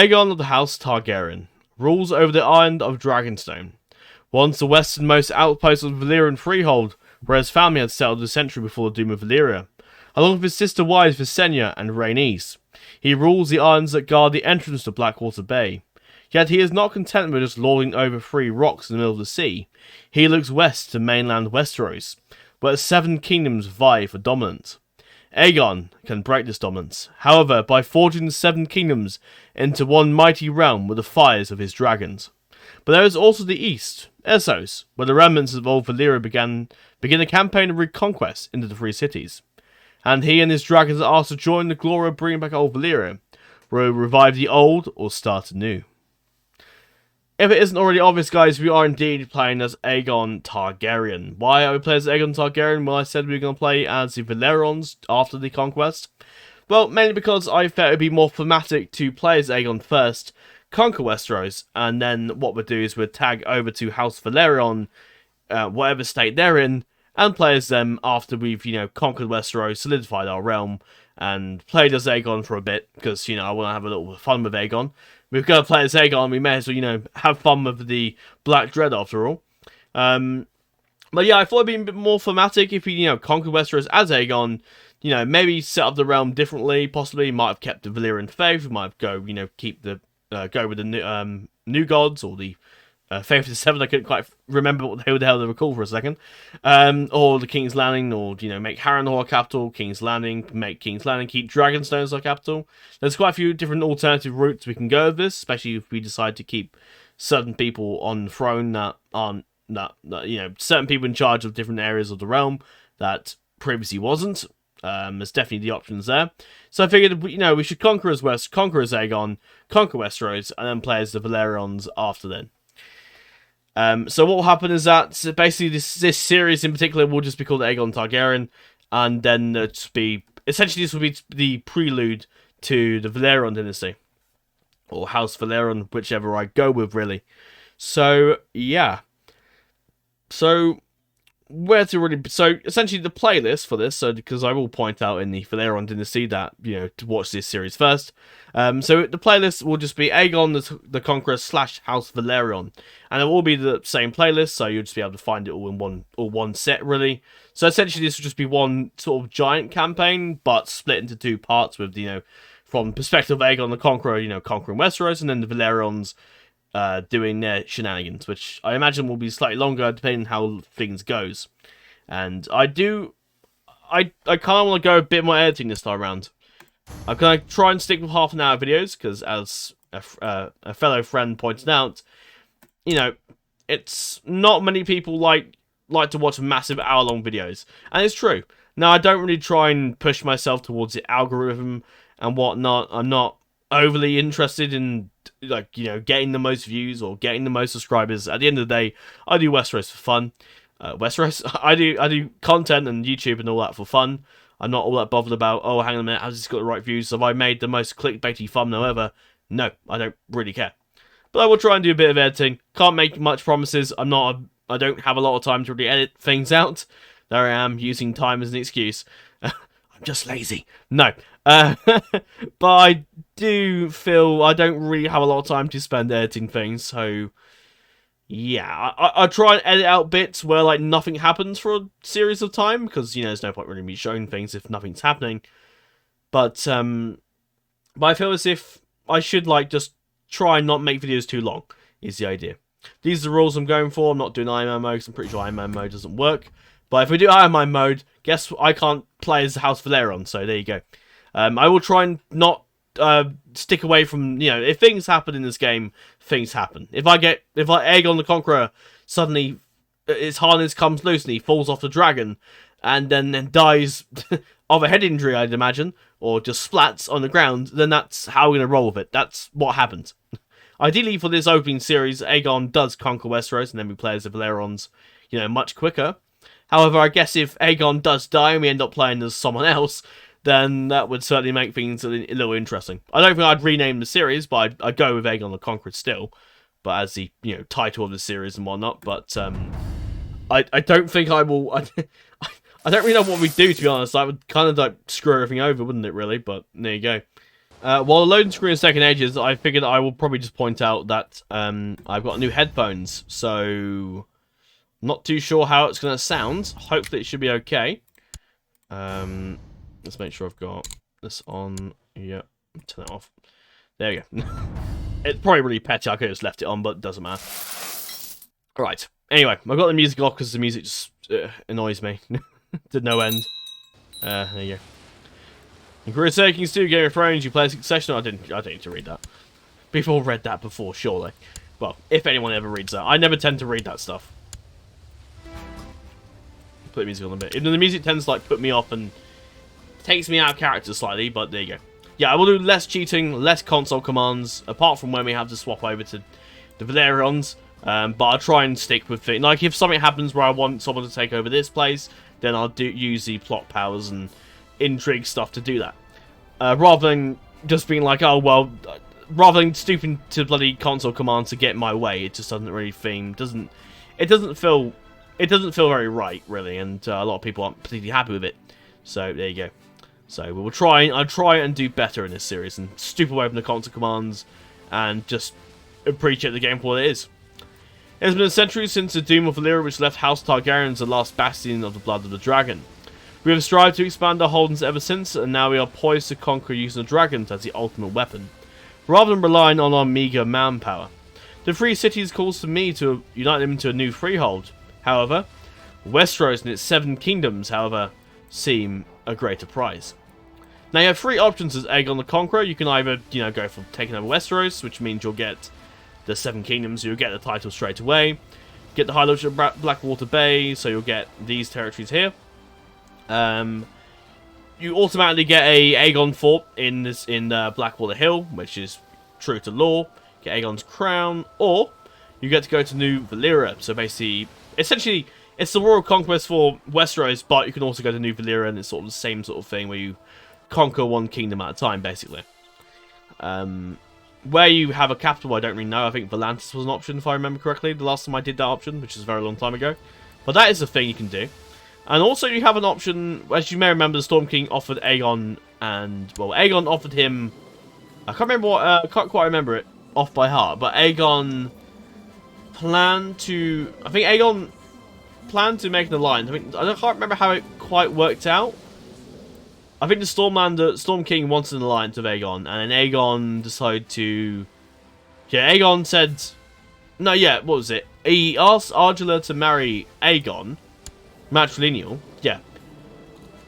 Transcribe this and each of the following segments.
Aegon of the House Targaryen rules over the island of Dragonstone, once the westernmost outpost of the Valyrian freehold, where his family had settled a century before the doom of Valyria, along with his sister wives Visenya and Rhaenys. He rules the islands that guard the entrance to Blackwater Bay. Yet he is not content with just lording over 3 rocks in the middle of the sea. He looks west to mainland Westeros, where 7 kingdoms vie for dominance. Aegon can break this dominance, however, by forging the 7 kingdoms into one mighty realm with the fires of his dragons. But there is also the east, Essos, where the remnants of old Valyria begin a campaign of reconquest into the 3 cities. And he and his dragons are asked to join the glory of bringing back old Valyria, where we revive the old or start anew. If it isn't already obvious, guys, we are indeed playing as Aegon Targaryen. Why are we playing as Aegon Targaryen? Well, I said we were going to play as the Velaryons after the Conquest. Well, mainly because I felt it would be more thematic to play as Aegon first, conquer Westeros, and then what we'd do is we'd tag over to House Velaryon, whatever state they're in, and play as them after we've, conquered Westeros, solidified our realm, and played as Aegon for a bit, because, I want to have a little fun with Aegon. We've got to play as Aegon, we may as well, have fun with the Black Dread after all. But yeah, I thought it'd be a bit more thematic if we, conquered Westeros as Aegon, maybe set up the realm differently, possibly might have kept the Valyrian faith, we might go, keep the, go with the new gods, or the Faith of the Seven, I couldn't quite remember what the hell they were called for a second. Or the King's Landing, or, make Harrenhal our capital, King's Landing, make King's Landing, keep Dragonstone as our capital. There's quite a few different alternative routes we can go with this, especially if we decide to keep certain people on the throne that aren't, certain people in charge of different areas of the realm that previously wasn't. There's definitely the options there. So I figured, we should conquer as Aegon, conquer Westeros, and then play as the Velaryons after then. So what will happen is that basically this series in particular will just be called Aegon Targaryen, and then essentially this will be the prelude to the Valyrian dynasty, or House Velaryon, whichever I go with, really. So yeah, so essentially the playlist for this, because I will point out in the Valyrian dynasty that, to watch this series first. So the playlist will just be Aegon the Conqueror / House Velaryon, and it will be the same playlist, so you'll just be able to find it all in one set, really. So essentially this will just be one sort of giant campaign, but split into 2 parts with, from the perspective of Aegon the Conqueror, conquering Westeros, and then the Velaryons doing their shenanigans, which I imagine will be slightly longer depending on how things goes. And I kind of want to go a bit more editing this time around. I'm going to try and stick with half-an-hour videos, because as a fellow friend pointed out, it's not many people like to watch massive hour-long videos, and it's true. Now, I don't really try and push myself towards the algorithm and whatnot. I'm not overly interested in, getting the most views or getting the most subscribers. At the end of the day, I do Westeros for fun. I do content and YouTube and all that for fun. I'm not all that bothered about, oh, hang on a minute, has this got the right views? Have I made the most clickbaity thumbnail ever? No, I don't really care. But I will try and do a bit of editing. Can't make much promises. I don't have a lot of time to really edit things out. There I am, using time as an excuse. I'm just lazy. No. But I do feel I don't really have a lot of time to spend editing things, so yeah, I try and edit out bits where nothing happens for a series of time, because there's no point really me showing things if nothing's happening. But I feel as if I should just try and not make videos too long, is the idea. These are the rules I'm going for. I'm not doing IMO mode, because I'm pretty sure IMO mode doesn't work. But if we do IMO mode, guess what? I can't play as House Velaryon, so there you go. I will try and not stick away from, if things happen in this game, things happen. If Aegon the Conqueror suddenly, his harness comes loose and he falls off the dragon, and then dies of a head injury, I'd imagine, or just splats on the ground, then that's how we're going to roll with it. That's what happens. Ideally, for this opening series, Aegon does conquer Westeros, and then we play as the Velaryons, much quicker. However, I guess if Aegon does die and we end up playing as someone else, then that would certainly make things a little interesting. I don't think I'd rename the series, but I'd go with Aegon the Conqueror still, but as the title of the series and whatnot. But I don't think I will. I don't really know what we'd do, to be honest. I would kind of screw everything over, wouldn't it? Really, but there you go. While the loading screen is taking ages, I figured I will probably just point out that I've got new headphones, so not too sure how it's going to sound. Hopefully it should be okay. Let's make sure I've got this on. Yep, turn it off. There you go. It's probably really petty. I could have just left it on, but it doesn't matter. Alright. Anyway, I've got the music off because the music just annoys me. To no end. There you go. In Crusader Kings 2, Game of Thrones, you play a succession. I didn't need to read that. People read that before, surely. Well, if anyone ever reads that. I never tend to read that stuff. Put the music on a bit. Even though the music tends to like put me off and takes me out of character slightly, but there you go. Yeah, I will do less cheating, less console commands, apart from when we have to swap over to the Valerions. But I'll try and stick with it. Like, if something happens where I want someone to take over this place, then I'll use the plot powers and intrigue stuff to do that. Rather than just being like, oh, well, rather than stooping to bloody console commands to get my way, it just doesn't really seem, it doesn't feel very right, really, and a lot of people aren't particularly happy with it. So, there you go. So, I'll try and do better in this series, and stoop away from the console commands, and just appreciate the game for what it is. It has been a century since the doom of Valyria, which left House Targaryen as the last bastion of the blood of the dragon. We have strived to expand our holdings ever since, and now we are poised to conquer using the dragons as the ultimate weapon, rather than relying on our meagre manpower. The three cities calls to me to unite them into a new freehold. However, Westeros and its 7 kingdoms, however, seem a greater prize. Now you have 3 options as Aegon the Conqueror. You can either, go for taking over Westeros, which means you'll get the 7 kingdoms, you'll get the title straight away. Get the High Lordship of Blackwater Bay, so you'll get these territories here. You automatically get a Aegon fort in Blackwater Hill, which is true to law. Get Aegon's crown, or you get to go to New Valyria. So basically, essentially, it's the royal conquest for Westeros, but you can also go to New Valyria, and it's sort of the same sort of thing where you conquer one kingdom at a time, basically. Where you have a capital, I don't really know. I think Valantis was an option, if I remember correctly, the last time I did that option, which is a very long time ago. But that is a thing you can do. And also you have an option, as you may remember, the Storm King offered Aegon, and, well, Aegon offered him, I can't remember what, I can't quite remember it off by heart, but Aegon planned to, I think Aegon planned to make an alliance. I can't remember how it quite worked out. I think the Storm King wanted an alliance with Aegon, and then Aegon decided to... Yeah, Aegon said... No, yeah, what was it? He asked Argela to marry Aegon. Matrilineal, yeah.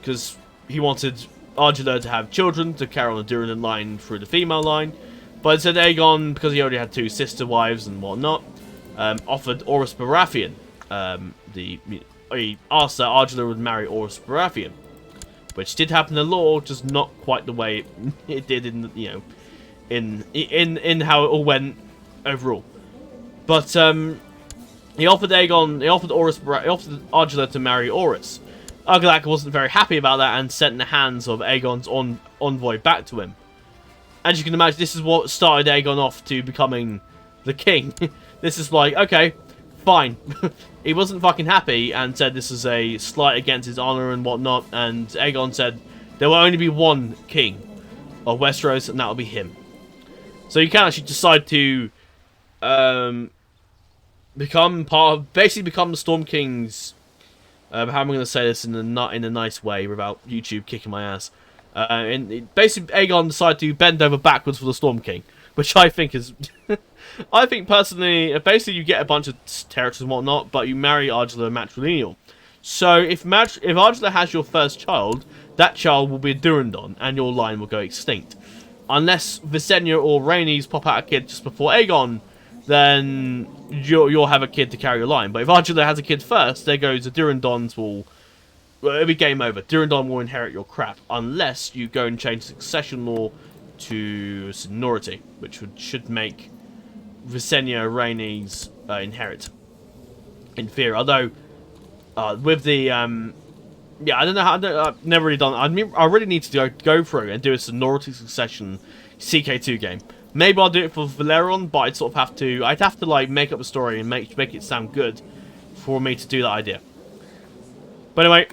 Because he wanted Argela to have children, to carry on the Durin line through the female line. But instead Aegon, because he already had 2 sister wives and whatnot, offered Orys Baratheon. He asked that Argela would marry Orys Baratheon. Which did happen in law, just not quite the way it did in in how it all went overall. But he offered Argela to marry Orys. Argilac wasn't very happy about that and sent the hands of Aegon's envoy back to him. As you can imagine, this is what started Aegon off to becoming the king. This is like, okay, fine. He wasn't fucking happy and said this is a slight against his honor and whatnot, and Aegon said there will only be one king of Westeros, and that will be him. So you can actually decide to become the Storm King's. How am I going to say this in a nice way without YouTube kicking my ass? Basically, Aegon decided to bend over backwards for the Storm King, which I think is... I think, personally, basically you get a bunch of territories and whatnot, but you marry Argela matrilineal. So, if Argela has your first child, that child will be a Durandon, and your line will go extinct. Unless Visenya or Rhaenys pop out a kid just before Aegon, then you'll have a kid to carry your line. But if Argela has a kid first, there goes the Durandons will... Well, it'll be game over. Durandon will inherit your crap, unless you go and change succession law to seniority, which should make Visenya Rhaenys inherit. In theory, although with the yeah, I don't know how. I've never really done. I really need to go through and do a seniority succession CK2 game. Maybe I'll do it for Valyrion, but I'd sort of have to. I'd have to like make up a story and make it sound good for me to do that idea. But anyway,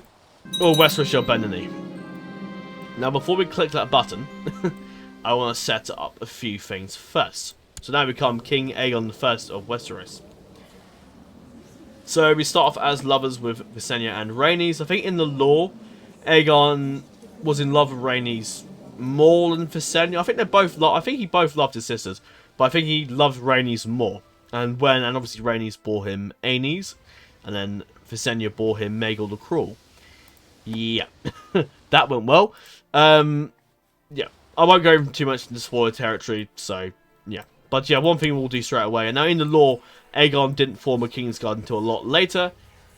Westeros shall bend the knee. Now, before we click that button, I want to set up a few things first. So now we become King Aegon I of Westeros. So we start off as lovers with Visenya and Rhaenys. I think in the lore, Aegon was in love with Rhaenys more than Visenya. I think they both I think he both loved his sisters, but I think he loved Rhaenys more. And obviously Rhaenys bore him Aenys, and then Visenya bore him Maegor the Cruel. Yeah, that went well. Yeah, I won't go too much into spoiler territory, so yeah. But yeah, one thing we'll do straight away, and now in the lore, Aegon didn't form a Kingsguard until a lot later.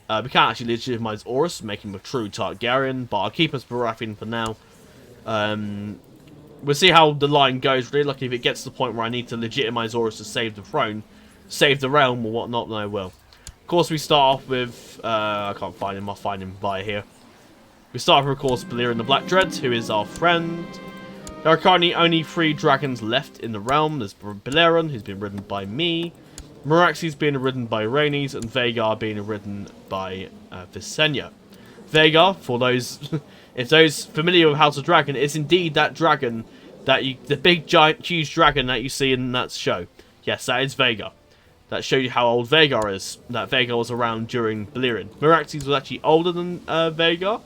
We can't actually legitimize Aerys, make him a true Targaryen, but I'll keep us Baratheon for now. We'll see how the line goes, really. Like, if it gets to the point where I need to legitimize Aerys to save the throne, save the realm, or whatnot, then I will. Of course, we start off with... I can't find him, I'll find him via here. We start off with, of course, Balerion the Black Dread, who is our friend. There are currently only 3 dragons left in the realm. There's Balerion, who's been ridden by me. Meraxes being ridden by Rhaenys, and Vhagar being ridden by Visenya. Vhagar, for those, if those familiar with House of Dragon, is indeed that dragon the big giant huge dragon that you see in that show. Yes, that is Vhagar. That shows you how old Vhagar is. That Vhagar was around during Balerion. Meraxes was actually older than Vhagar,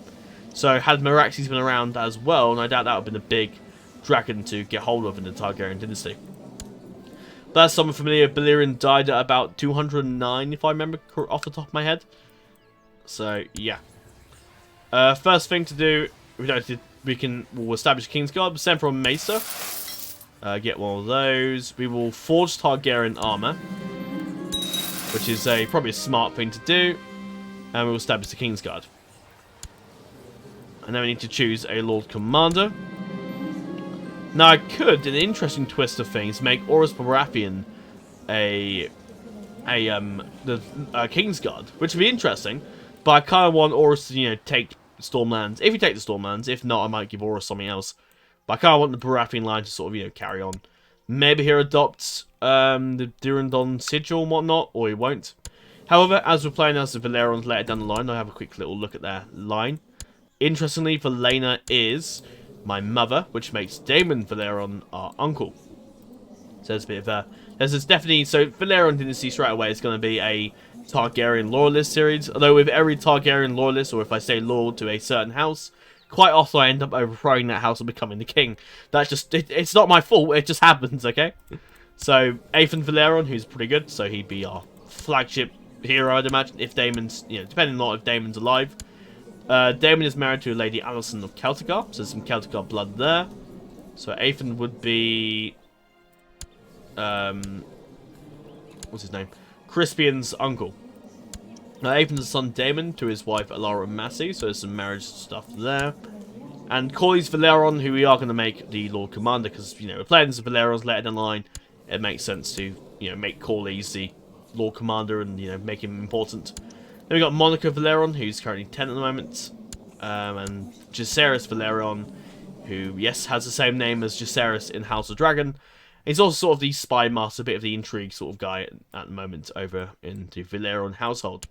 so had Meraxes been around as well, and I doubt that would have been a big dragon to get hold of in the Targaryen dynasty. But as someone familiar, Balerion died at about 209, if I remember off the top of my head. So, yeah. First thing to do, we'll establish a Kingsguard, send for a Maester. Get one of those. We will forge Targaryen armor, which is probably a smart thing to do. And we will establish the Kingsguard. And then we need to choose a Lord Commander. Now, I could, in an interesting twist of things, make Aerys Baratheon the Kingsguard, which would be interesting. But I kind of want Aerys to, take Stormlands. If you take the Stormlands, if not, I might give Aerys something else. But I kind of want the Baratheon line to sort of, carry on. Maybe he'll adopt the Durandon sigil and whatnot, or he won't. However, as we're playing as the Valyrians later down the line, I'll have a quick little look at their line. Interestingly, Valaena is my mother, which makes Daemon Valyrion our uncle. So there's a bit of there's definitely, so Valyrion dynasty straight away is going to be a Targaryen loyalist series. Although with every Targaryen loyalist, or if I say loyal to a certain house, quite often I end up overthrowing that house and becoming the king. That's just, it's not my fault, it just happens, okay? So, Aegon Valyrion, who's pretty good, so he'd be our flagship hero, I'd imagine, if Daemon's, depending on if Daemon's alive. Daemon is married to a Lady Alicent of Celtigar, so there's some Celtigar blood there. So Aegon would be... what's his name? Crispion's uncle. Aegon's son Daemon to his wife Alara Massey, so there's some marriage stuff there. And Corlys Velaryon, who we are going to make the Lord Commander, because, we're playing as the Valyrians later down the line. It makes sense to, make Corlys the Lord Commander and, make him important. Then we got Monica Velaryon, who's currently 10 at the moment. And Jacaerys Velaryon, who, yes, has the same name as Jacaerys in House of Dragon. He's also sort of the spy master, a bit of the intrigue sort of guy at the moment over in the Valyrian household.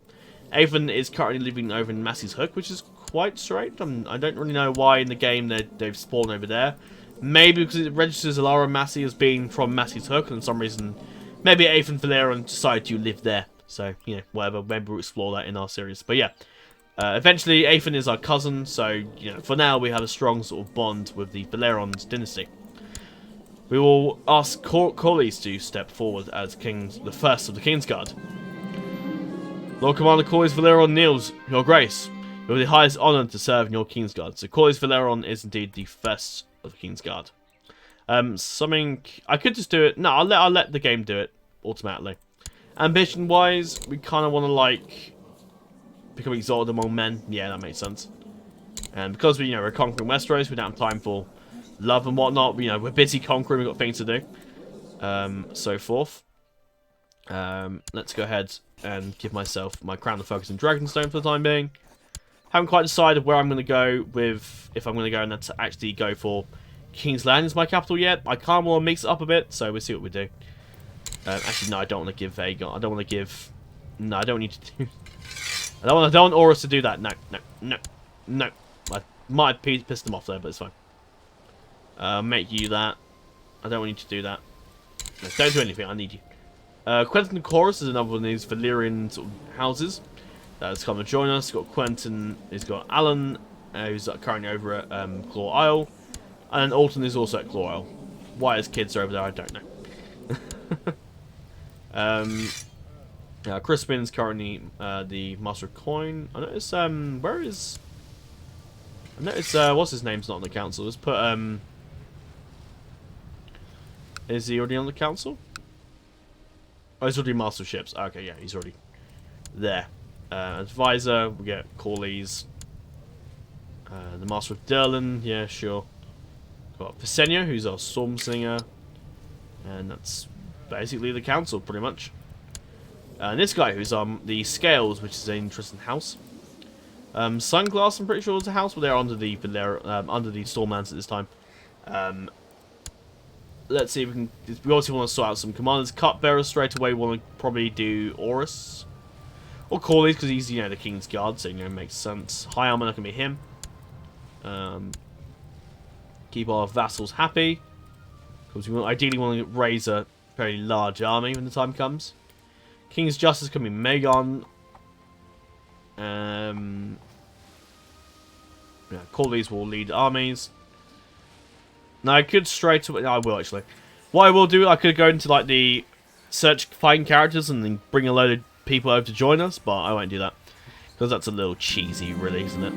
Aegon is currently living over in Massey's Hook, which is quite strange. I don't really know why in the game they've spawned over there. Maybe because it registers Alara Massey as being from Massey's Hook, and for some reason, maybe Aegon Velaryon decided to live there. So, whatever, maybe we'll explore that in our series. But yeah, eventually Aegon is our cousin, so, for now we have a strong sort of bond with the Valyrian dynasty. We will ask Corlys to step forward as the first of the Kingsguard. Lord Commander Corlys Velaryon kneels, Your Grace. You are the highest honour to serve in your Kingsguard. So Corlys Velaryon is indeed the first of the Kingsguard. Something I could just do it. No, I'll let the game do it automatically. Ambition wise, we kind of want to become exalted among men. Yeah, that makes sense. And because we're conquering Westeros, we don't have time for love and whatnot. We're busy conquering. We've got things to do. So forth. Let's go ahead and give myself my crown of focus in Dragonstone for the time being. Haven't quite decided where I'm going to go with, if I'm going to go and actually go for King's Land as my capital yet. I kind of want to mix it up a bit, so we'll see what we do. Actually, no, I don't want to give Aegon. I don't want to give... No, I don't need to do... I don't want Aerys to do that. No. I might have pissed him off there, but it's fine. Make you that. I don't want you to do that. No, don't do anything. I need you. Quentin Chorus is another one of these Valyrian sort of houses that's come to join us. Got Quentin. He's got Alan, who's currently over at Claw Isle, and Alton is also at Claw Isle. Why his kids are over there, I don't know. Crispin's currently the Master of Coin. I notice where is? I notice what's his name's not on the council. Let's put is he already on the council? Oh, he's already Master of Ships. Okay, yeah, he's already there. Advisor, we get Corley's. The Master of Derlin, yeah, sure. Got Visenya, who's our Storm Singer. And that's basically the council, pretty much. And this guy, who's the Scales, which is an interesting house. Sunglass, I'm pretty sure is a house, but they're under the Stormlands at this time. Let's see if we can. We obviously want to sort out some commanders. Cupbearer straight away. We want to probably do Orus or Corley's because he's the King's Guard, so makes sense. High Armor, that can be him. Keep our vassals happy because we ideally want to raise a very large army when the time comes. King's Justice can be Aegon. Corley's will lead armies. Now I could straight away. No, I will actually. What I will do, I could go into like the search, find characters, and then bring a load of people over to join us, but I won't do that because that's a little cheesy, really, isn't it?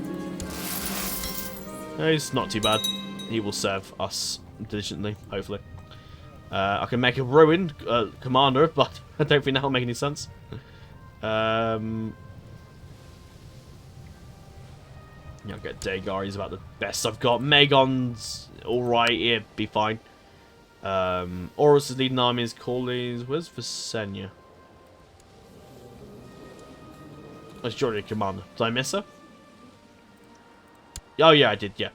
It's not too bad. He will serve us diligently, hopefully. I can make a ruined commander, but I don't think that will make any sense. Yeah, I'll get Dagar, he's about the best I've got. Magon's alright, he'll be fine. Orus is leading armies, Corley's. Where's Visenya? Oh, she's already a commander. Did I miss her? Oh, yeah, I did, yeah.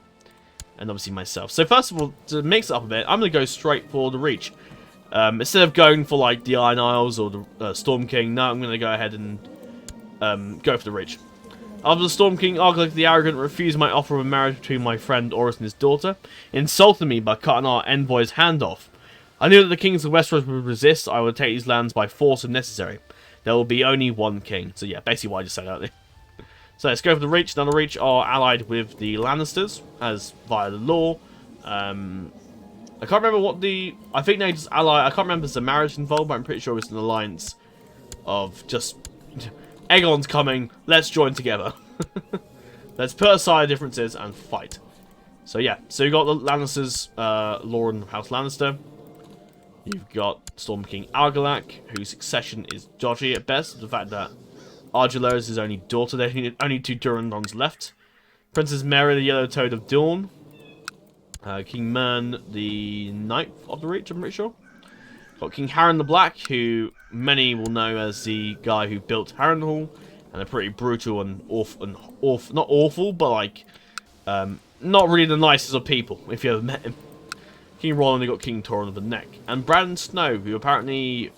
And obviously myself. So, first of all, to mix it up a bit, I'm going to go straight for the Reach. Instead of going for, like, the Iron Isles or the Storm King, no, I'm going to go ahead and go for the Reach. After the Storm King, Argyle the Arrogant refused my offer of a marriage between my friend Orus and his daughter, insulted me by cutting our envoy's hand off. I knew that the kings of Westeros would resist. I would take these lands by force if necessary. There will be only one king. So yeah, basically what I just said out there. So let's go for the Reach. Now the Reach are allied with the Lannisters, as via the law. I can't remember what the... I think they just ally... I can't remember if there's a marriage involved, but I'm pretty sure it's an alliance of just... Aegon's coming, let's join together. Let's put aside differences and fight. So yeah, so you've got the Lannisters, Lauren House Lannister. You've got Storm King Argilac, whose succession is dodgy at best. The fact that Argilla is his only daughter, there are only 2 Durandons left. Princess Mary, the Yellow Toad of Dawn. King Mern, the Ninth of the Reach, I'm pretty sure. Got King Harren the Black, who many will know as the guy who built Harrenhal, and a pretty brutal and awful, not awful, but like, not really the nicest of people, if you ever met him. King Roland, you got King Torrent of the Neck. And Bran Snow, who apparently,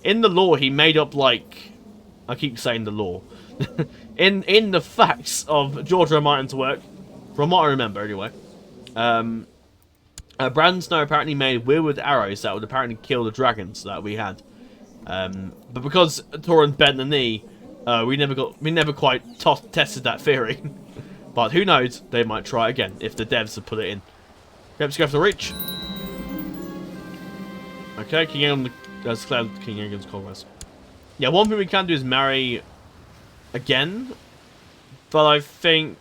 in the lore, he made up like, I keep saying the lore, in the facts of George R. R. Martin's work, from what I remember anyway, Bran Snow apparently made weirwood arrows that would apparently kill the dragons that we had. But because Torrent bent the knee, we never quite tested that theory. But who knows? They might try again if the devs have put it in. Okay, let's go for the Reach. Okay, King Aegon has declared King Aegon's Conquest. Yeah, one thing we can do is marry again, but I think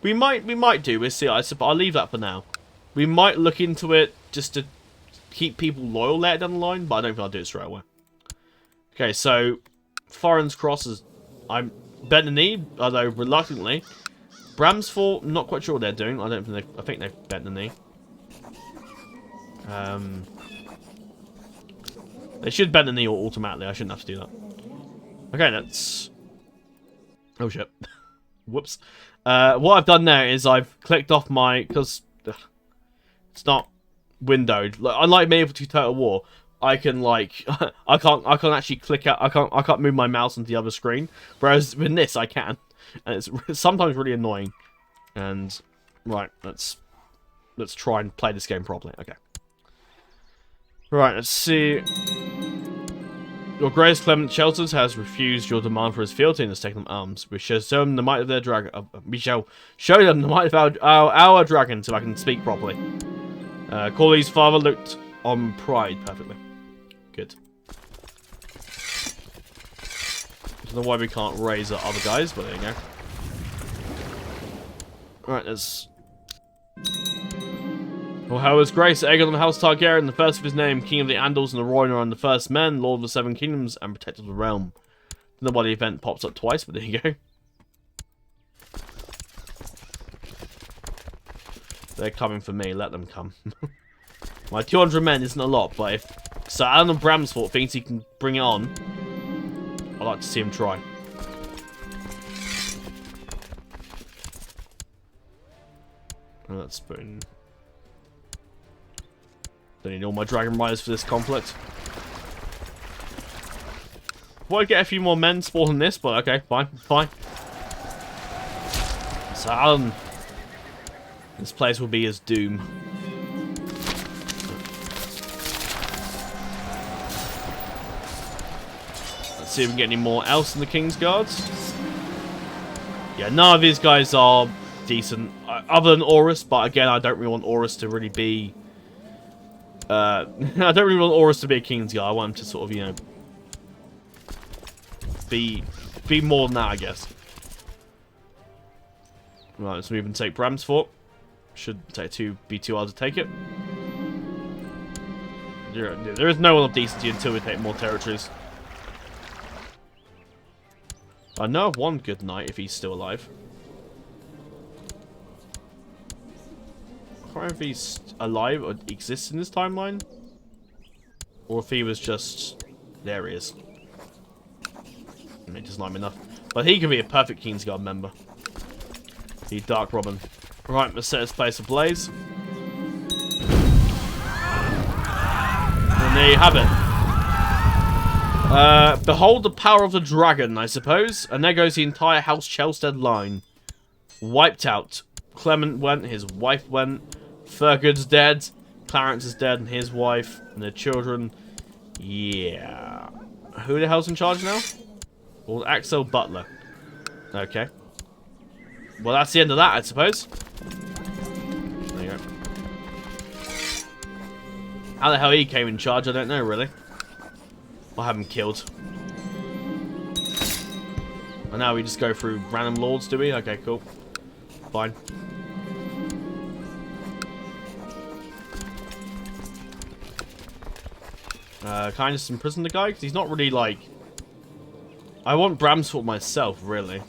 we might do. We'll see. I'll leave that for now. We might look into it just to keep people loyal later down the line, but I don't think I'll do it straight away. Okay, so Thorin's Cross is... I'm bent the knee, although reluctantly. Bramsford, not quite sure what they're doing. I think they've bent the knee. They should bend the knee automatically. I shouldn't have to do that. Okay, let's... Oh shit. Whoops. What I've done now is I've clicked off my... Because it's not windowed. Like, unlike me to Total War, I can like... I can't actually click out... I can't move my mouse onto the other screen. Whereas with this, I can. And it's sometimes really annoying. And... Right, let's let's try and play this game properly. Okay. Right, let's see. Your Grace Clement Shelters has refused your demand for his fealty and has taken them arms. We shall show them the might of their dragon. We shall show them the might of our dragon, so I can speak properly. Corley's father looked on pride perfectly. Good. I don't know why we can't raise our other guys, but there you go. Right, let's... Well, how is Grace? Aegon the House Targaryen, the first of his name, King of the Andals and the Rhaenyra, and the first men, Lord of the Seven Kingdoms, and Protector of the Realm. Don't know why the event pops up twice, but there you go. They're coming for me, let them come. My 200 men isn't a lot, but if Sir Alan of Bramsford thinks he can bring it on, I'd like to see him try. Let's put in... Don't need all my dragon riders for this conflict. Well, I get a few more men spawning this, but okay, fine. So Alan, this place will be his doom. Let's see if we can get any more else in the King's Guards. Yeah, none of these guys are decent, other than Orus, but again, I don't really want Orus to really be... I don't really want Orus to be a King's Guard. I want him to sort of, you know, be more than that, I guess. Right, let's move and take Bramsfort. Should be too hard to take it. There is no one of decency until we take more territories. I know of one good knight if he's still alive. I can't remember if he's alive or exists in this timeline, or if he was just... There he is. I mean, doesn't like him enough. But he could be a perfect Kingsguard member. The Dark Robin. Right, let's set his place ablaze. And there you have it. Behold the power of the dragon, I suppose. And there goes the entire House Chelstead line. Wiped out. Clement went, his wife went. Fergud's dead. Clarence is dead, and his wife, and their children. Yeah. Who the hell's in charge now? Well, Axel Butler. Okay. Well, that's the end of that, I suppose. There you go. How the hell he came in charge, I don't know, really. I'll have him killed. And now we just go through random lords, do we? Okay, cool. Fine. Can I just imprison the guy? Because he's not really, like... I want Bramsford myself, really.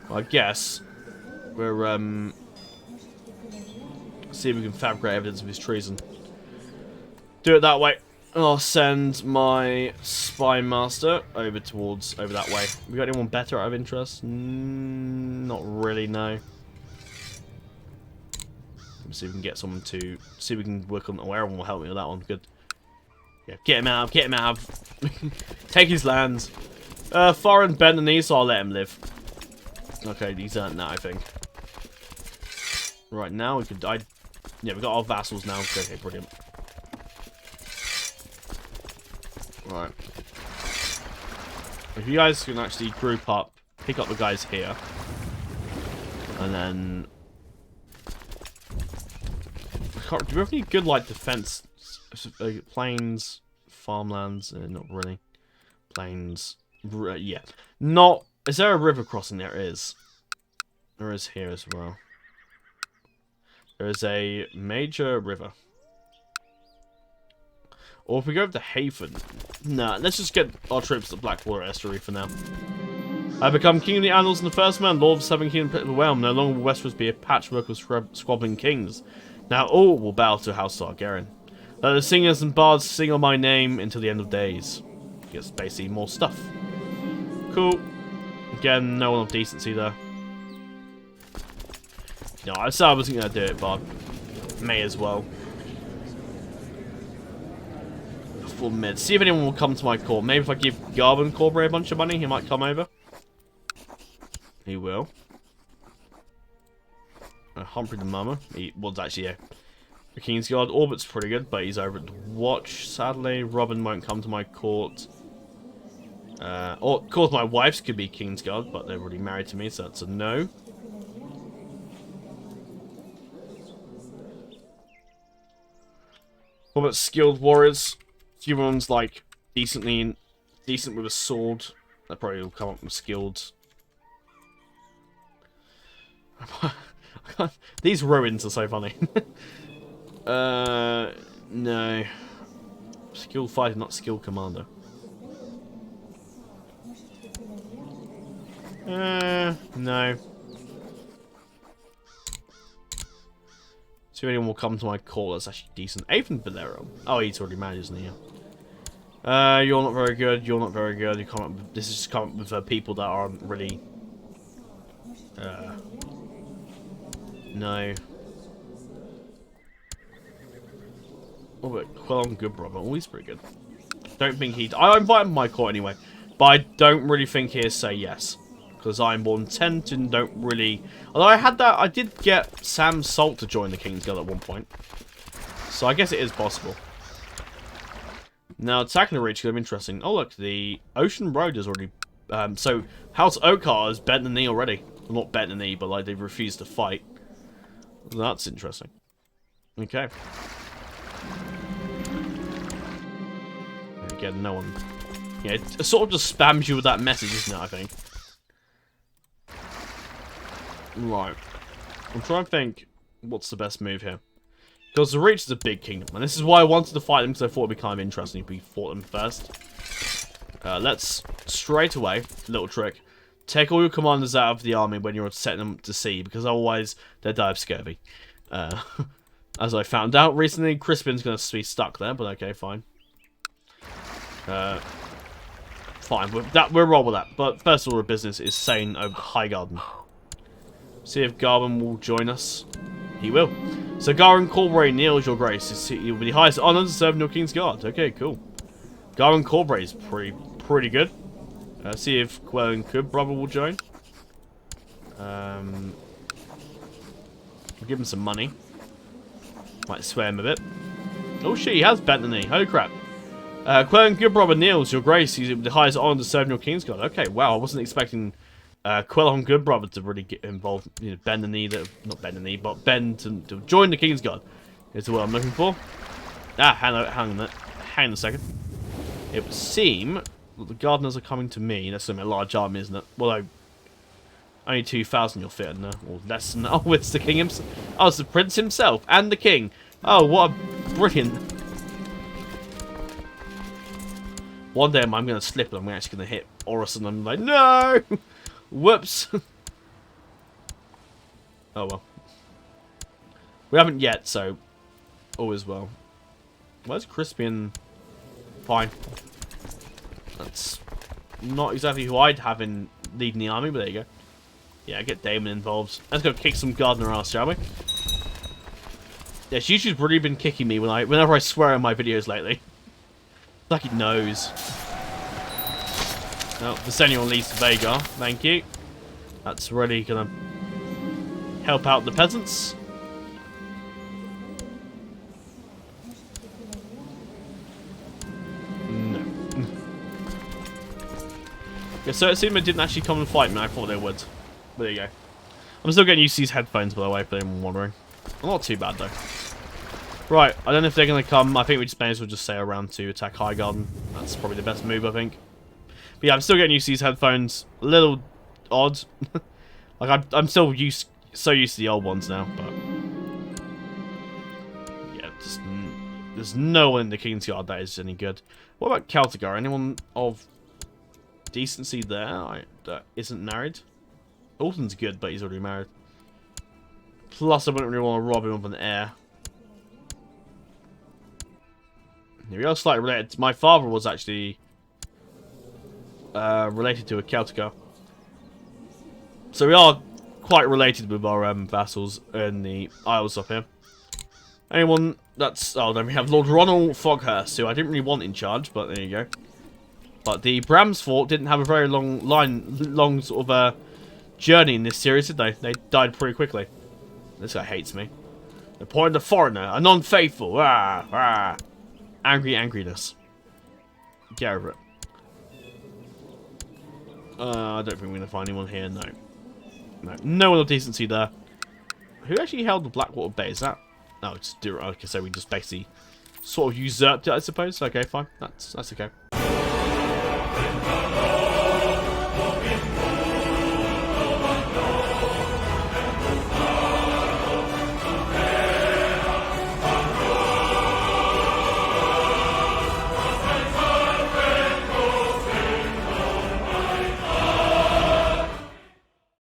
Well, I guess we're, see if we can fabricate evidence of his treason. Do it that way. I'll send my spy master over that way. We got anyone better out of interest? Not really, no. Let's see if we can get someone to... See if we can work on... Oh, everyone will help me with that one. Good. Yeah, get him out. Get him out. Take his lands. Foreign bend the knee, so I'll let him live. Okay, he's earned that, I think. Right, now we could... Yeah, we got our vassals now. Okay, brilliant. Right. If you guys can actually group up, pick up the guys here. And then... Do we have any good, like, defense? Plains, farmlands? Not really. Plains. Yeah. Not... Is there a river crossing? There is. There is here as well. There is a major river. Or if we go to Haven... Nah, let's just get our troops to Blackwater Estuary for now. I become King of the Andals and the first man, Lord of the Seven Kingdoms of the Realm. No longer will Westeros be a patchwork of squabbling kings. Now all will bow to House Targaryen. Let the singers and bards sing on my name until the end of days. Gets basically more stuff. Cool. Again, no one of decency there. No, I said I wasn't going to do it, but may as well. Full mid. See if anyone will come to my court. Maybe if I give Garvin Corbray a bunch of money, he might come over. He will. Humphrey the Mummer. He was actually a Kingsguard. Orbit's pretty good, but he's over at the Watch, sadly. Robin won't come to my court. Or, of course, my wife's could be Kingsguard, but they're already married to me, so that's a no. What about skilled warriors? Everyone's like decent with a sword. That probably will come up with skilled. These ruins are so funny. No. Skill fighter, not skill commander. No. See if anyone will come to my call. That's actually decent. Aegon Valerion. Oh, he's already married, isn't he? You're not very good. You're not very good. You come up with, this is just come up with people that aren't really. No. Oh, but Quelon good brother. Oh, he's pretty good. Don't think he. I invite him to my court anyway, but I don't really think he'll say yes. Because Ironborn tend to don't really... Although I did get Sam Salt to join the Kingsguard at one point. So I guess it is possible. Now, attacking the reach could be interesting. Oh, look, the Ocean Road is already... so, House Oakar has bent the knee already. Well, not bent the knee, but like they've refused to fight. That's interesting. Okay. Again, no one... Yeah, it sort of just spams you with that message, isn't it, I think? Right. I'm trying to think what's the best move here. Because the Reach is a big kingdom. And this is why I wanted to fight them, because I thought it'd be kind of interesting if we fought them first. Let's, straight away, little trick, take all your commanders out of the army when you're setting them to sea, because otherwise they die of scurvy. As I found out recently, Crispin's going to be stuck there, but okay, fine. Fine, we'll roll with that. But first order of business is saying over Highgarden. See if Garvin will join us. He will. So Garvin Corbray kneels your grace. He'll be the highest honor to serve in your King's Guard. Okay, cool. Garvin Corbray is pretty good. See if Quelon Good brother will join. We'll give him some money. Might sway him a bit. Oh shit, he has bent the knee. Holy crap. Quelon Good brother kneels your grace. He's the highest honor to serve in your King's Guard. Okay, wow. I wasn't expecting... Quelon Good brother to really get involved, you know, bend the knee, not bend the knee, but bend to join the King's Guard is what I'm looking for. Hang on a second. It would seem that the gardeners are coming to me. That's a large army, isn't it? Well, only 2,000 you'll fit in there, or less than that. Oh, it's the king himself. Oh, it's the prince himself and the king. Oh, what a brilliant. One day I'm going to slip and I'm actually going to hit Oris and I'm like, no! Whoops. Oh well. We haven't yet, so all is well. Where's Crispian? Fine. That's not exactly who I'd have in leading the army, but there you go. Yeah, get Damon involved. Let's go kick some gardener ass, shall we? Yeah, she's really been kicking me whenever I swear in my videos lately. Like it knows. Oh, Visenya leads to Vhagar. Thank you. That's really gonna help out the peasants. No. Yeah, so it seemed they didn't actually come and fight me. I thought they would. But there you go. I'm still getting used to these headphones, by the way, for anyone wondering. Not too bad, though. Right, I don't know if they're going to come. I think we may as well just stay around to attack Highgarden. That's probably the best move, I think. But yeah, I'm still getting used to these headphones. A little odd. Like, I'm still so used to the old ones now, but... Yeah, just... There's no one in the Kingsguard that is any good. What about Celtigar? Anyone of decency there that isn't married? Alton's good, but he's already married. Plus, I wouldn't really want to rob him of an heir. We are slightly related. My father was actually related to a Celtigar. So we are quite related with our vassals in the Isles up here. Anyone that's... Oh, then we have Lord Ronald Foghurst, who I didn't really want in charge, but there you go. But the Bramsfort didn't have a very long sort of journey in this series, did they? They died pretty quickly. This guy hates me. Appointed a foreigner, a non-faithful. Ah, ah. Angry angriness. Get over it. I don't think we're going to find anyone here, no. No one of decency there. Who actually held the Blackwater Bay? Is that... No, just do it. Okay, so we just basically sort of usurped it, I suppose. Okay, fine. That's okay.